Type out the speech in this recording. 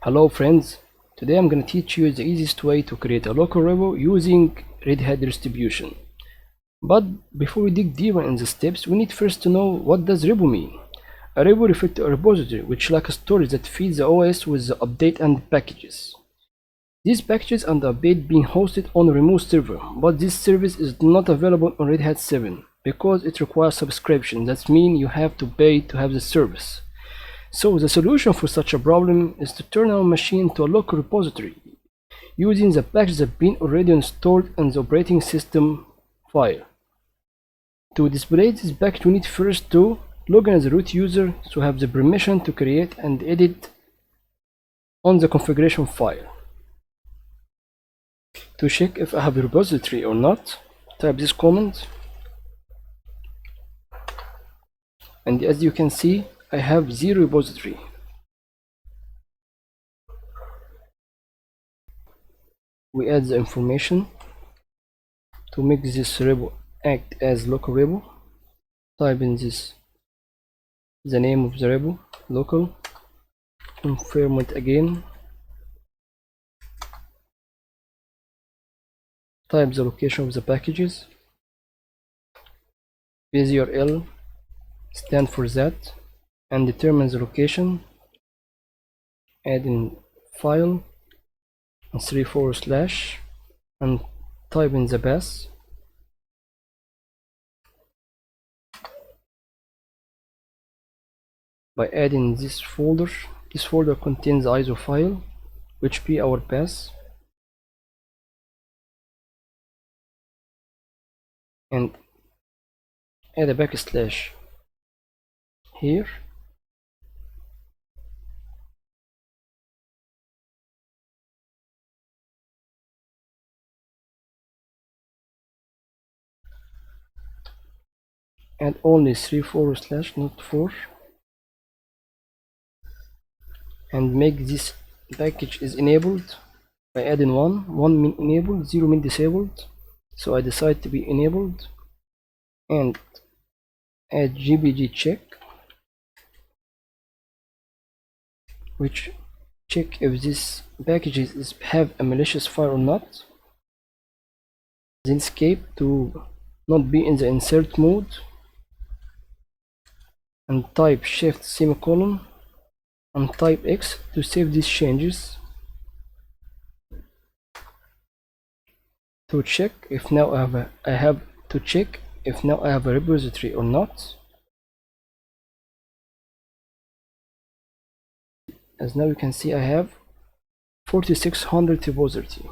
Hello friends, today I'm going to teach you the easiest way to create a local repo using redhat distribution. But before we dig deeper in the steps, we need first to know what does repo mean. A repo refers to a repository which like a storage that feeds the OS with the update and packages. These packages and update being hosted on a remote server, but this service is not available on Red Hat 7 because it requires subscription. That means you have to pay to have the service. So the solution for such a problem is to turn our machine into a local repository using the package that been already installed in the operating system file. To display this package, we need first to log in as a root user to have the permission to create and edit on the configuration file. To check if I have a repository or not, type this command, and as you can see, I have 0 repository. We add the information to make this repo act as local repo. Type in this the name of the repo, local, confirm it again, type the location of the packages, URL stand for that, and determine the location, add in file and 3// and type in the path. By adding this folder contains the ISO file which be our path, and add a backslash here, add only 3// not 4, and make this package is enabled by adding 1 mean enabled, 0 mean disabled, so I decide to be enabled, and add gbg check, which check if this package have a malicious file or not, then escape to not be in the insert mode, and type shift semicolon and type X to save these changes. To check if now I have to check if now I have a repository or not. As now you can see I have 4600 repository.